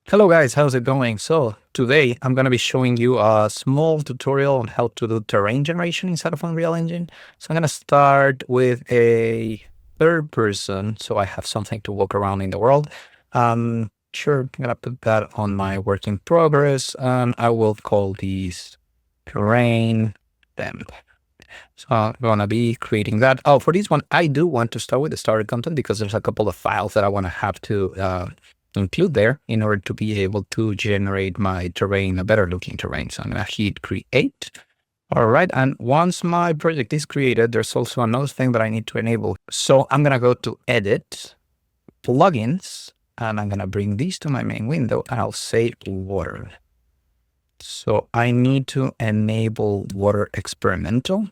Hello guys, how's it going? So today I'm going to be showing you a small tutorial on how to do terrain generation inside of Unreal Engine. So I'm going to start with a third person so I have something to walk around in the world. Sure, I'm going to put that on my work in progress and I will call these terrain temp. So I'm going to be creating that. Oh, for this one, I do want to start with the starter content because there's a couple of files that I want to have to include there in order to be able to generate my terrain, a better looking terrain. So I'm going to hit create. All right. And once my project is created, there's also another thing that I need to enable. So I'm going to go to edit, plugins, and I'm going to bring these to my main window and I'll say water. So I need to enable water experimental.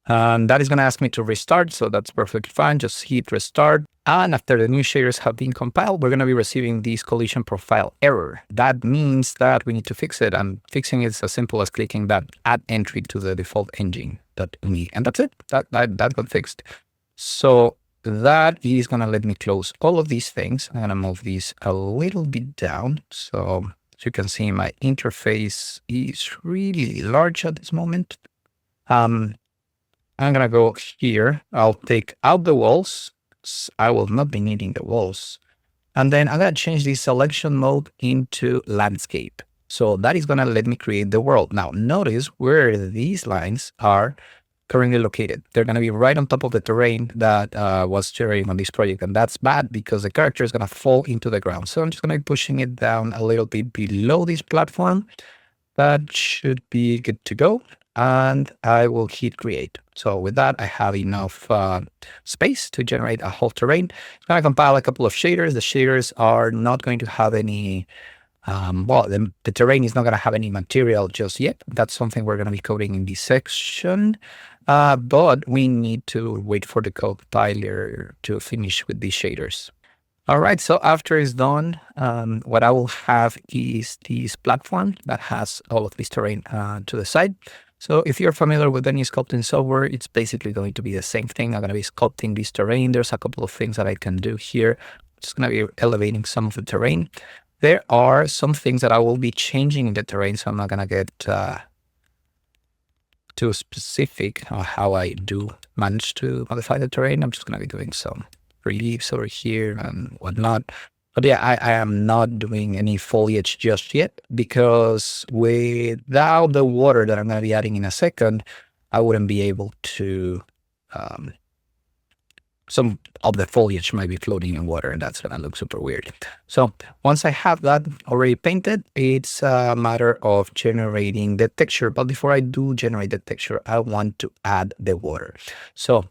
And that is going to ask me to restart. So that's perfectly fine. Just hit restart. And after the new shaders have been compiled, we're going to be receiving this collision profile error. That means that we need to fix it. And fixing it is as simple as clicking that add entry to the default engine.uni. And that's it. That got fixed. So that is going to let me close all of these things. I'm going to move these a little bit down. So as you can see, my interface is really large at this moment. I'm going to go here. I'll take out the walls. I will not be needing the walls. And then I'm going to change the selection mode into landscape. So that is going to let me create the world. Now, notice where these lines are currently located. They're going to be right on top of the terrain that was generating on this project. And that's bad because the character is going to fall into the ground. So I'm just going to be pushing it down a little bit below this platform. That should be good to go. And I will hit create. So with that, I have enough space to generate a whole terrain. I'm going to compile a couple of shaders. The shaders are not going to have any, the terrain is not going to have any material just yet. That's something we're going to be coding in this section. But we need to wait for the compiler to finish with these shaders. All right, so after it's done, what I will have is this platform that has all of this terrain to the side. So if you're familiar with any sculpting software, it's basically going to be the same thing. I'm going to be sculpting this terrain. There's a couple of things that I can do here. I'm just going to be elevating some of the terrain. There are some things that I will be changing in the terrain, so I'm not going to get too specific on how I do manage to modify the terrain. I'm just going to be doing some reliefs over here and whatnot. But yeah, I am not doing any foliage just yet because without the water that I'm going to be adding in a second, I wouldn't be able to, some of the foliage might be floating in water and that's going to look super weird. So once I have that already painted, it's a matter of generating the texture. But before I do generate the texture, I want to add the water. So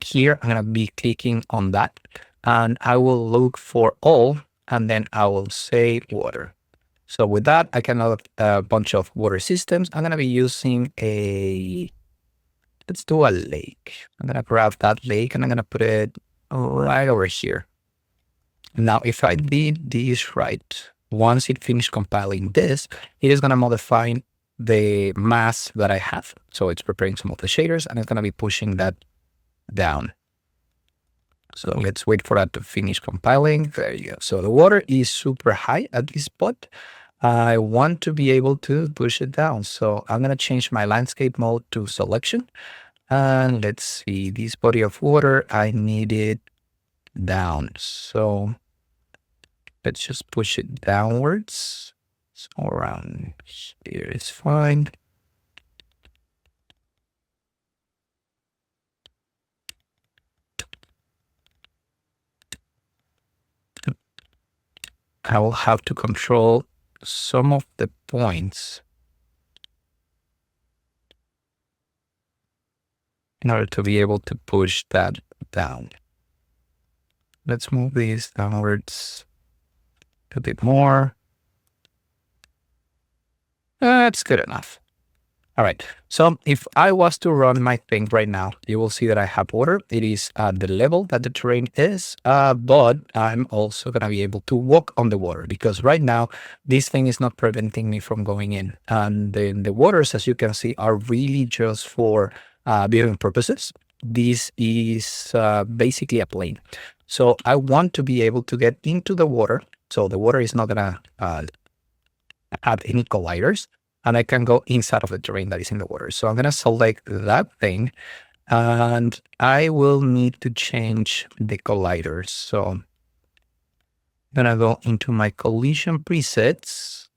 here I'm going to be clicking on that. And I will look for all, and then I will say water. So with that, I can add a bunch of water systems. I'm going to be using let's do a lake. I'm going to grab that lake and I'm going to put it right over here. Now, if I did this right, once it finished compiling this, it is going to modify the mass that I have. So it's preparing some of the shaders and it's going to be pushing that down. So let's wait for that to finish compiling. There you go. So the water is super high at this spot. I want to be able to push it down. So I'm going to change my landscape mode to selection. And let's see, this body of water, I need it down. So let's just push it downwards. So around here is fine. I will have to control some of the points in order to be able to push that down. Let's move these downwards a bit more. That's good enough. All right. So if I was to run my thing right now, you will see that I have water. It is at the level that the terrain is, but I'm also going to be able to walk on the water because right now this thing is not preventing me from going in. And then the waters, as you can see, are really just for viewing purposes. This is basically a plane. So I want to be able to get into the water. So the water is not gonna have any colliders, and I can go inside of the terrain that is in the water. So I'm gonna select that thing, and I will need to change the colliders. So I'm gonna go into my collision presets.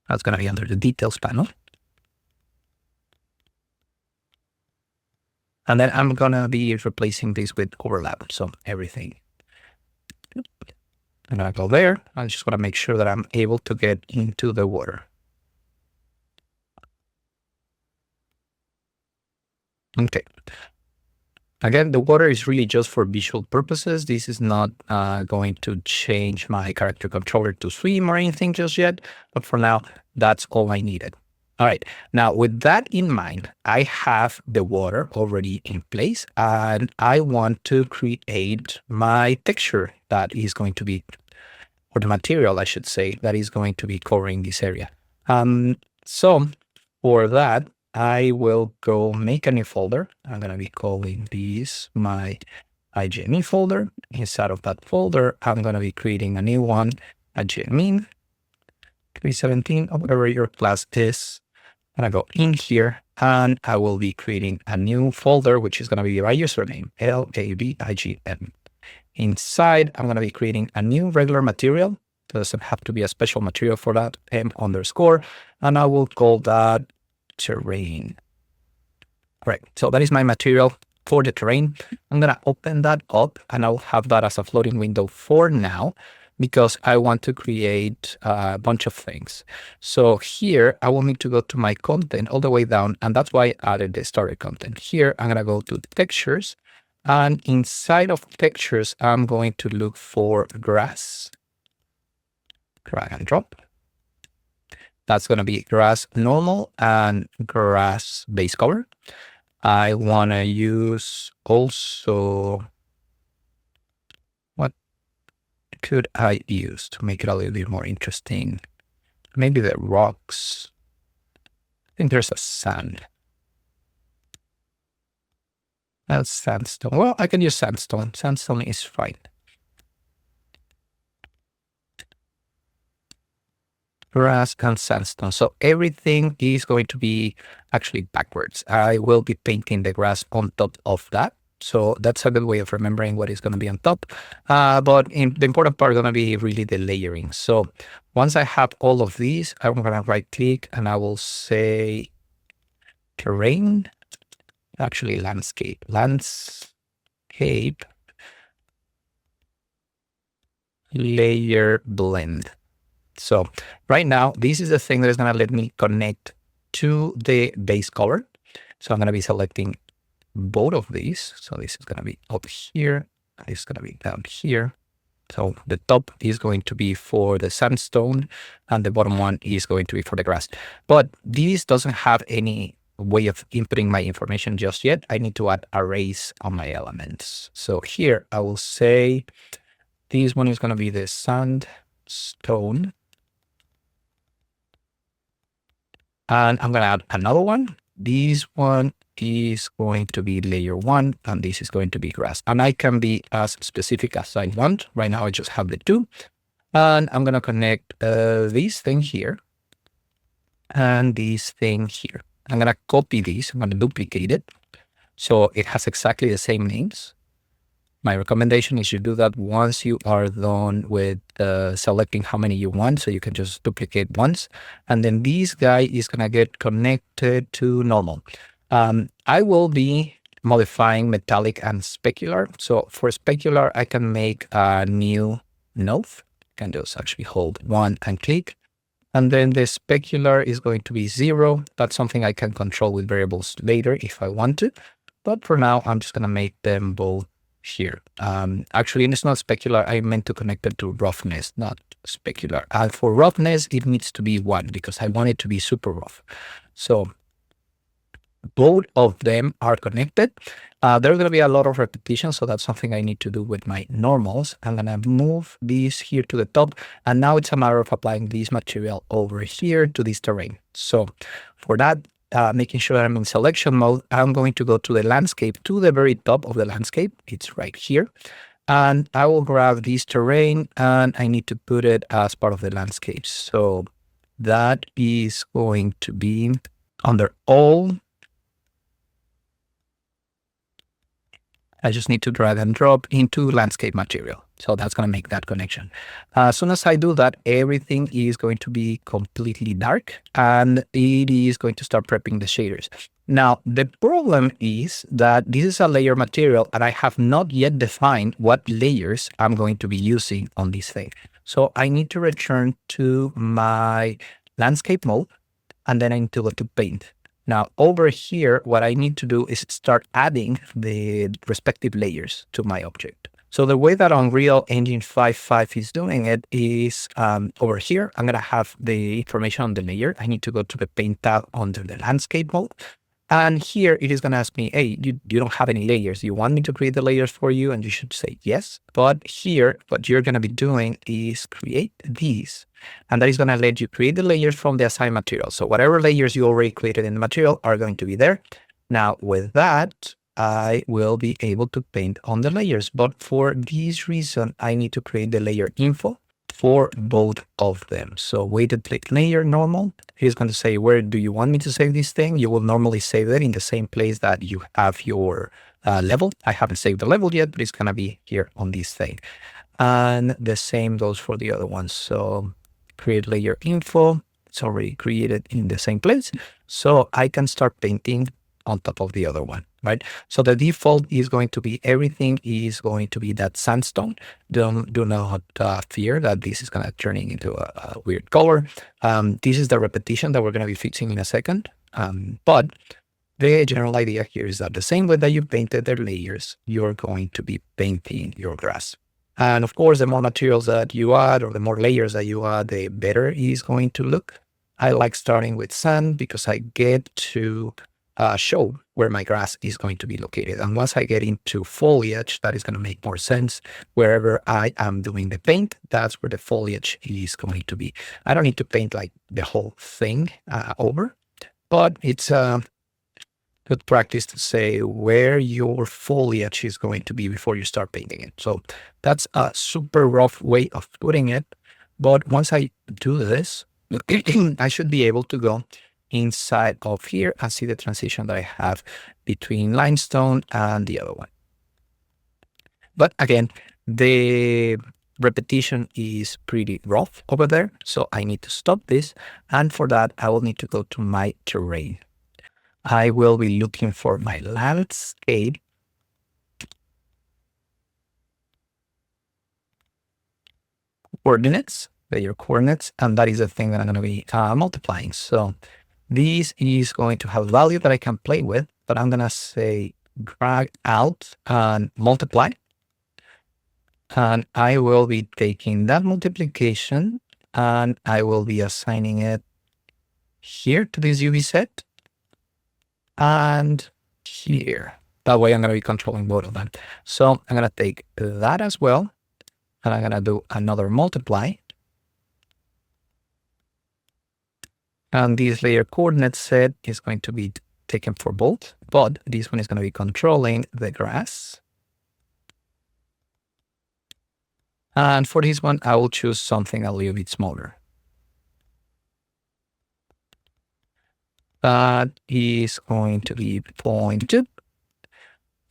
That's gonna be under the details panel. And then I'm gonna be replacing this with overlap. So everything. I'm gonna go there. I just wanna make sure that I'm able to get into the water. Okay. Again, the water is really just for visual purposes. This is not going to change my character controller to swim or anything just yet. But for now, that's all I needed. All right. Now, with that in mind, I have the water already in place, and I want to create my texture that is going to be, or the material, I should say, that is going to be covering this area. So for that, I will go make a new folder. I'm going to be calling this my IGME folder. Inside of that folder, I'm going to be creating a new one, IGME 317, or whatever your class is. I'm going to go in here, and I will be creating a new folder, which is going to be my username, LABIGM. Inside, I'm going to be creating a new regular material. It doesn't have to be a special material for that, M_, and I will call that terrain. All right, so that is my material for the terrain. I'm going to open that up, and I'll have that as a floating window for now, because I want to create a bunch of things. So here, I will need to go to my content all the way down, and that's why I added the starter content. Here, I'm going to go to textures, and inside of textures, I'm going to look for grass. Drag and drop. That's going to be grass normal and grass base color. I want to use also, what could I use to make it a little bit more interesting? Maybe the rocks. I think there's a sand. That's sandstone. Well, I can use sandstone. Sandstone is fine. Grass and sandstone. So everything is going to be actually backwards. I will be painting the grass on top of that. So that's a good way of remembering what is going to be on top. But the important part is going to be really the layering. So once I have all of these, I'm going to right click and I will say terrain, actually landscape, layer blend. So right now, this is the thing that is going to let me connect to the base color. So I'm going to be selecting both of these. So this is going to be up here. This is going to be down here. So the top is going to be for the sandstone and the bottom one is going to be for the grass. But this doesn't have any way of inputting my information just yet. I need to add arrays on my elements. So here I will say this one is going to be the sandstone. And I'm going to add another one. This one is going to be layer 1, and this is going to be grass. And I can be as specific as I want. Right now, I just have the 2. And I'm going to connect this thing here and this thing here. I'm going to copy these. I'm going to duplicate it. So it has exactly the same names. My recommendation is you do that once you are done with selecting how many you want. So you can just duplicate once. And then this guy is going to get connected to normal. I will be modifying metallic and specular. So for specular, I can make a new node. I can just actually hold 1 and click. And then the specular is going to be 0. That's something I can control with variables later if I want to. But for now, I'm just going to make them both here. Actually, it's not specular. I meant to connect it to roughness, not specular. For roughness, it needs to be 1 because I want it to be super rough. So both of them are connected. There's going to be a lot of repetition, so that's something I need to do with my normals. I'm going to move these here to the top, and now it's a matter of applying this material over here to this terrain. So for that, making sure I'm in selection mode, I'm going to go to the landscape, to the very top of the landscape. It's right here. And I will grab this terrain and I need to put it as part of the landscape. So that is going to be under all. I just need to drag and drop into landscape material. So that's going to make that connection. As soon as I do that, everything is going to be completely dark and it is going to start prepping the shaders. Now, the problem is that this is a layer material and I have not yet defined what layers I'm going to be using on this thing. So I need to return to my landscape mode and then I need to go to paint. Now over here, what I need to do is start adding the respective layers to my object. So the way that Unreal Engine 5.5 is doing it is over here, I'm going to have the information on the layer. I need to go to the paint tab under the landscape mode. And here it is going to ask me, hey, you don't have any layers. You want me to create the layers for you? And you should say yes. But here, what you're going to be doing is create these. And that is going to let you create the layers from the assigned material. So whatever layers you already created in the material are going to be there. Now with that, I will be able to paint on the layers. But for this reason, I need to create the layer info for both of them. So weighted plate layer normal, he's going to say, where do you want me to save this thing? You will normally save it in the same place that you have your level. I haven't saved the level yet, but it's going to be here on this thing. And the same goes for the other ones. So create layer info. It's already created in the same place. So I can start painting on top of the other one, right? So the default is going to be, everything is going to be that sandstone. Do not fear that this is going to turn into a weird color. This is the repetition that we're going to be fixing in a second. But the general idea here is that the same way that you painted the layers, you're going to be painting your grass. And of course, the more materials that you add or the more layers that you add, the better it is going to look. I like starting with sand because I get to show where my grass is going to be located. And once I get into foliage, that is going to make more sense. Wherever I am doing the paint, that's where the foliage is going to be. I don't need to paint like the whole thing over, but it's good practice to say where your foliage is going to be before you start painting it. So that's a super rough way of putting it. But once I do this, I should be able to go inside of here and see the transition that I have between limestone and the other one. But again, the repetition is pretty rough over there. So I need to stop this. And for that, I will need to go to my terrain. I will be looking for my landscape coordinates, layer coordinates, and that is the thing that I'm going to be multiplying. So this is going to have a value that I can play with, but I'm going to say drag out and multiply. And I will be taking that multiplication and I will be assigning it here to this UV set and here. That way I'm going to be controlling both of them. So I'm going to take that as well. And I'm going to do another multiply. And this layer coordinate set is going to be taken for both, but this one is going to be controlling the grass. And for this one, I will choose something a little bit smaller. That is going to be 0.2.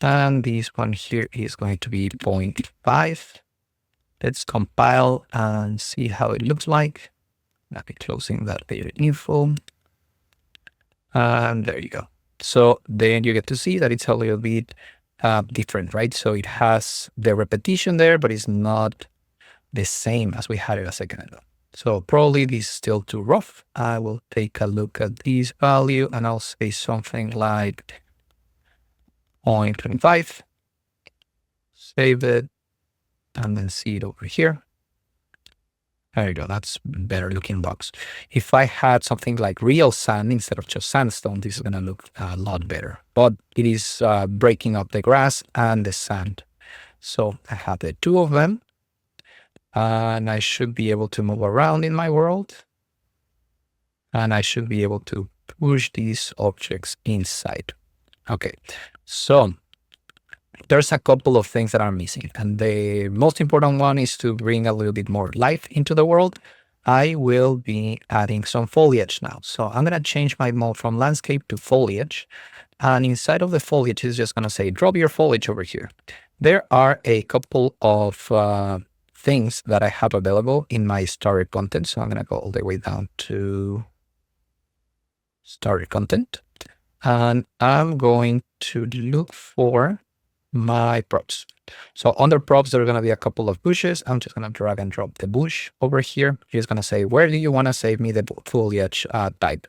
And this one here is going to be 0.5. Let's compile and see how it looks like. I'll be closing that layer info. And there you go. So then you get to see that it's a little bit different, right? So it has the repetition there, but it's not the same as we had it a second ago. So probably this is still too rough. I will take a look at this value and I'll say something like 0.25. Save it and then see it over here. There you go. That's better looking box. If I had something like real sand instead of just sandstone, this is going to look a lot better. But it is breaking up the grass and the sand. So I have the two of them. And I should be able to move around in my world. And I should be able to push these objects inside. Okay, so there's a couple of things that are missing. And the most important one is to bring a little bit more life into the world. I will be adding some foliage now. So I'm going to change my mode from landscape to foliage. And inside of the foliage is just going to say, drop your foliage over here. There are a couple of things that I have available in my starter content. So I'm going to go all the way down to starter content. And I'm going to look for my props. So under props, there are going to be a couple of bushes. I'm just going to drag and drop the bush over here. He's going to say, where do you want to save me the foliage type?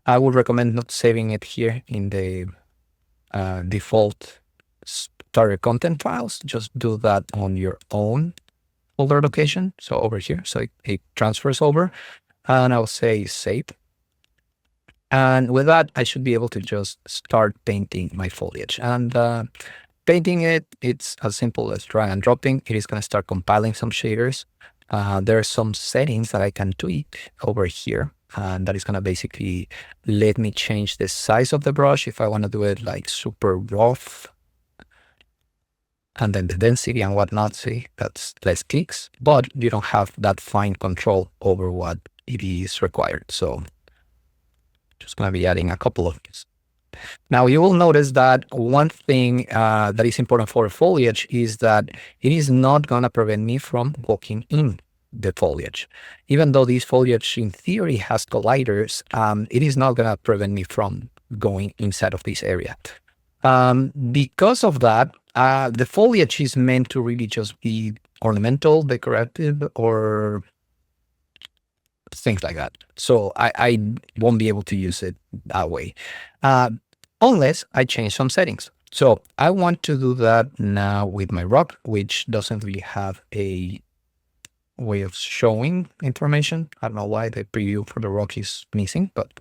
I would recommend not saving it here in the default starter content files. Just do that on your own folder location. So over here, so it transfers over, and I'll say save. And with that, I should be able to just start painting my foliage. And painting it, it's as simple as drag and dropping. It is going to start compiling some shaders. There are some settings that I can tweak over here. And that is going to basically let me change the size of the brush if I want to do it like super rough. And then the density and whatnot, see, that's less clicks. But you don't have that fine control over what it is required. So just going to be adding a couple of these. Now you will notice that one thing that is important for foliage is that it is not going to prevent me from walking in the foliage. Even though this foliage in theory has colliders, it is not going to prevent me from going inside of this area. Because of that, the foliage is meant to really just be ornamental, decorative, or things like that. So I won't be able to use it that way unless I change some settings. So I want to do that now with my rock, which doesn't really have a way of showing information. I don't know why the preview for the rock is missing, but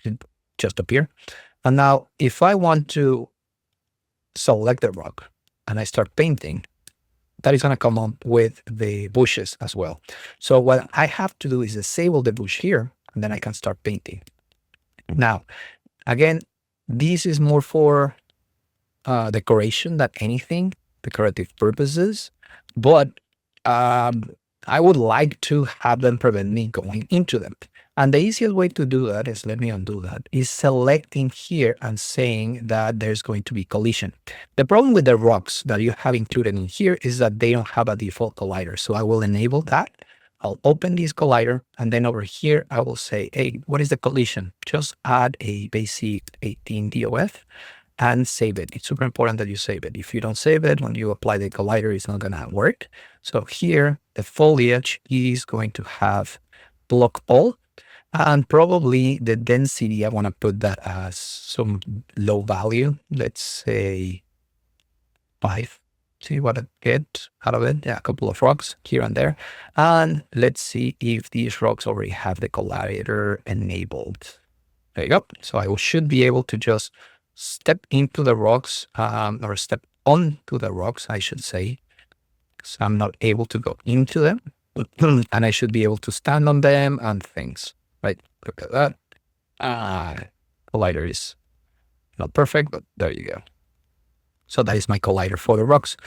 it just appeared. And now if I want to select the rock and I start painting, that is going to come up with the bushes as well. So what I have to do is disable the bush here, and then I can start painting. Now, again, this is more for decoration than anything, decorative purposes, but I would like to have them prevent me going into them. And the easiest way to do that is, let me undo that, is selecting here and saying that there's going to be collision. The problem with the rocks that you have included in here is that they don't have a default collider. So I will enable that. I'll open this collider, and then over here, I will say, hey, what is the collision? Just add a basic 18 DOF and save it. It's super important that you save it. If you don't save it, when you apply the collider, it's not going to work. So here, the foliage is going to have block all. And probably the density, I want to put that as some low value. Let's say 5. See what I get out of it. Yeah, a couple of rocks here and there. And let's see if these rocks already have the collider enabled. There you go. So I should be able to just step into the rocks, or step onto the rocks, I should say. So I'm not able to go into them. And I should be able to stand on them and things. Right, look at that. Collider is not perfect, but there you go. So that is my collider for the rocks.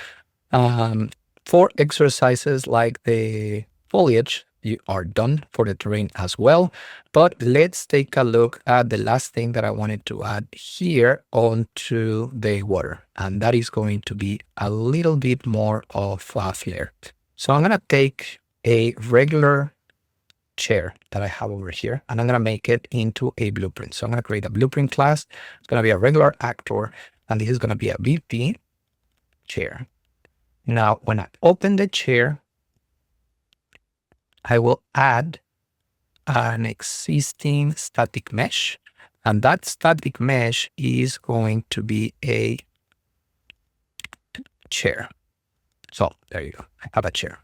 For exercises like the foliage, you are done for the terrain as well. But let's take a look at the last thing that I wanted to add here onto the water. And that is going to be a little bit more of a flare. So I'm going to take a regular chair that I have over here, and I'm going to make it into a blueprint. So I'm going to create a blueprint class. It's going to be a regular actor, and this is going to be a VP chair. Now, when I open the chair, I will add an existing static mesh, and that static mesh is going to be a chair. So there you go. I have a chair.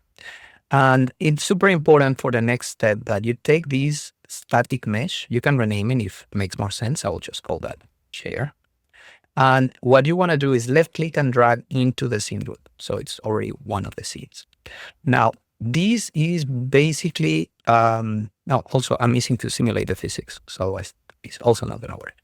And it's super important for the next step that you take this static mesh. You can rename it if it makes more sense. I will just call that chair. And what you want to do is left click and drag into the scene root. So it's already one of the scenes. Now, this is basically Now, also, I'm missing to simulate the physics, so otherwise it's also not gonna work.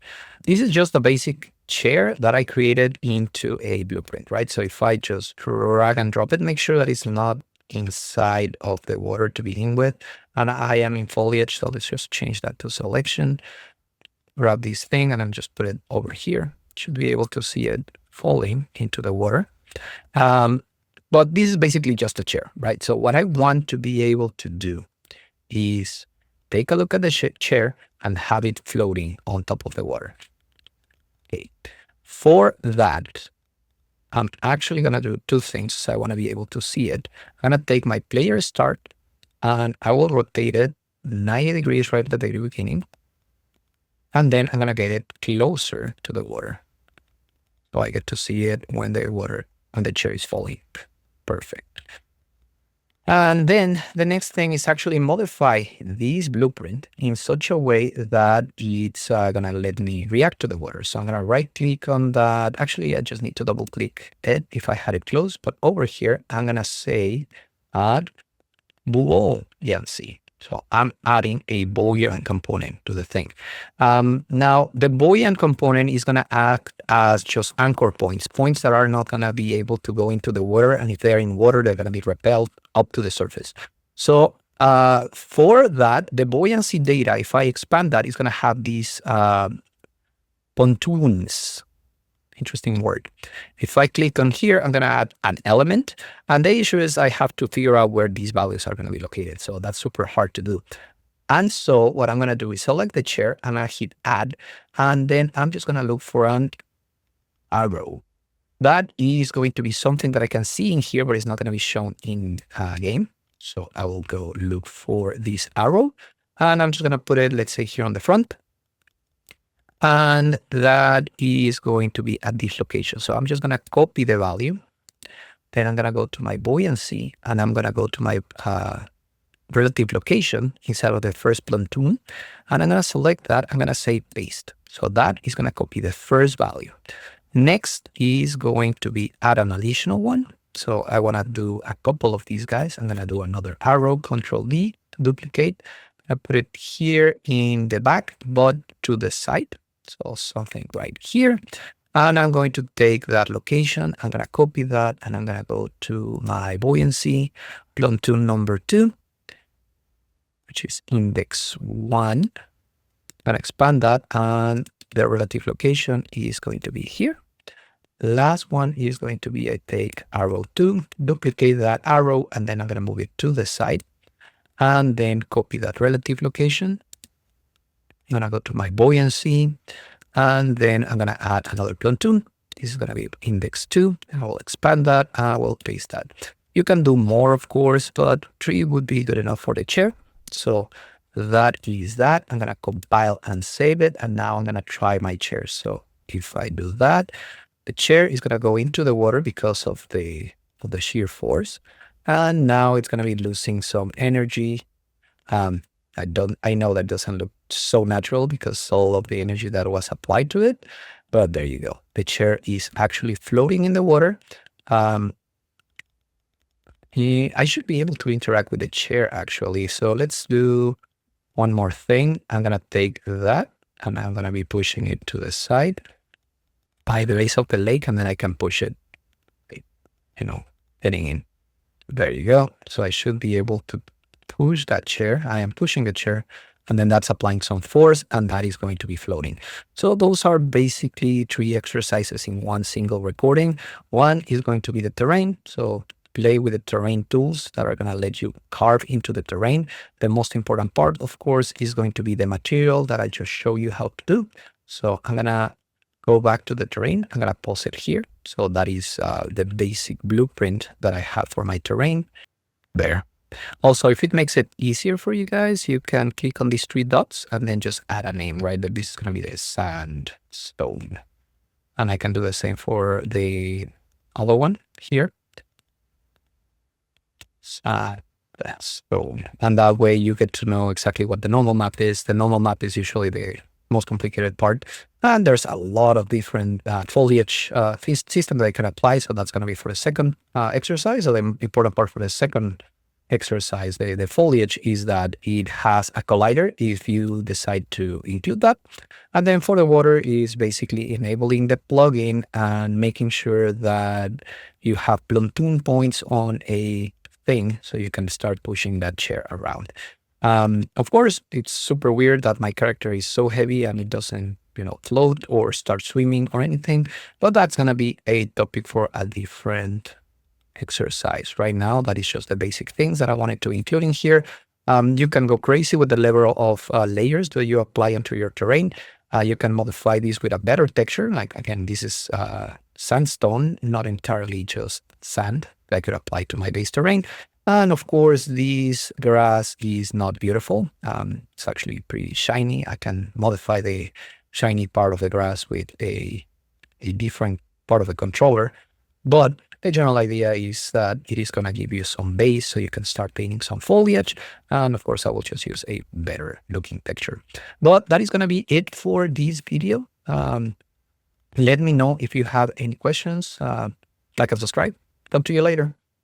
This is just a basic chair that I created into a blueprint, right? So if I just drag and drop it, make sure that it's not inside of the water to begin with. And I am in foliage, so let's just change that to selection, grab this thing, and then just put it over here. Should be able to see it falling into the water. But this is basically just a chair, right? So what I want to be able to do is take a look at the chair and have it floating on top of the water. Okay. For that, I'm actually going to do two things. So I want to be able to see it. I'm going to take my player start and I will rotate it 90 degrees right at the very beginning. And then I'm going to get it closer to the water. So I get to see it when the water and the chair is falling. Perfect. And then the next thing is actually modify this blueprint in such a way that it's going to let me react to the water. So I'm going to right click on that. Actually, I just need to double click it if I had it closed. But over here, I'm going to say add buoyancy. So I'm adding a buoyant component to the thing. Now, the buoyant component is going to act as just anchor points, points that are not going to be able to go into the water. And if they're in water, they're going to be repelled up to the surface. So for that, the buoyancy data, if I expand that, is going to have these pontoons. Interesting word. If I click on here, I'm going to add an element. And the issue is I have to figure out where these values are going to be located. So that's super hard to do. And so what I'm going to do is select the chair and I hit add. And then I'm just going to look for an arrow. That is going to be something that I can see in here, but it's not going to be shown in game. So I will go look for this arrow. And I'm just going to put it, let's say, here on the front. And that is going to be at this location. So I'm just going to copy the value. Then I'm going to go to my buoyancy and I'm going to go to my relative location inside of the first pontoon. And I'm going to select that. I'm going to say paste. So that is going to copy the first value. Next is going to be add an additional one. So I want to do a couple of these guys. I'm going to do another arrow, Control D to duplicate. I put it here in the back, but to the side. So something right here. And I'm going to take that location. I'm going to copy that and I'm going to go to my buoyancy, pontoon number 2, which is index 1. I'm going to expand that and the relative location is going to be here. Last one is going to be, I take arrow 2, duplicate that arrow, and then I'm going to move it to the side and then copy that relative location. I'm going to go to my buoyancy and then I'm going to add another pontoon. This is going to be index 2. I will expand that. I will paste that. You can do more, of course, but 3 would be good enough for the chair. So that is that. I'm going to compile and save it. And now I'm going to try my chair. So if I do that, the chair is going to go into the water because of the shear force. And now it's going to be losing some energy. I know that doesn't look so natural because all of the energy that was applied to it, but there you go. The chair is actually floating in the water. I should be able to interact with the chair actually. So let's do one more thing. I'm going to take that and I'm going to be pushing it to the side by the base of the lake, and then I can push it, heading in. There you go. So I should be able to push that chair. I am pushing the chair and then that's applying some force and that is going to be floating. So those are basically 3 exercises in one single recording. One is going to be the terrain. So play with the terrain tools that are going to let you carve into the terrain. The most important part, of course, is going to be the material that I just showed you how to do. So I'm going to go back to the terrain. I'm going to pause it here. So that is the basic blueprint that I have for my terrain there. Also, if it makes it easier for you guys, you can click on these 3 dots and then just add a name, right? That this is going to be the sandstone. And I can do the same for the other one here. Sandstone. And that way you get to know exactly what the normal map is. The normal map is usually the most complicated part. And there's a lot of different foliage system that I can apply. So that's going to be for the second exercise. So the important part for the second exercise, the foliage, is that it has a collider if you decide to include that. And then for the water is basically enabling the plugin and making sure that you have platoon points on a thing so you can start pushing that chair around. Of course, it's super weird that my character is so heavy and it doesn't, float or start swimming or anything, but that's going to be a topic for a different exercise. Right now, that is just the basic things that I wanted to include in here. You can go crazy with the level of layers that you apply onto your terrain. You can modify this with a better texture. Like, again, this is sandstone, not entirely just sand that I could apply to my base terrain. And of course, this grass is not beautiful. It's actually pretty shiny. I can modify the shiny part of the grass with a different part of the controller. But the general idea is that it is going to give you some base so you can start painting some foliage. And of course, I will just use a better looking texture. But that is going to be it for this video. Let me know if you have any questions. Like and subscribe. Talk to you later.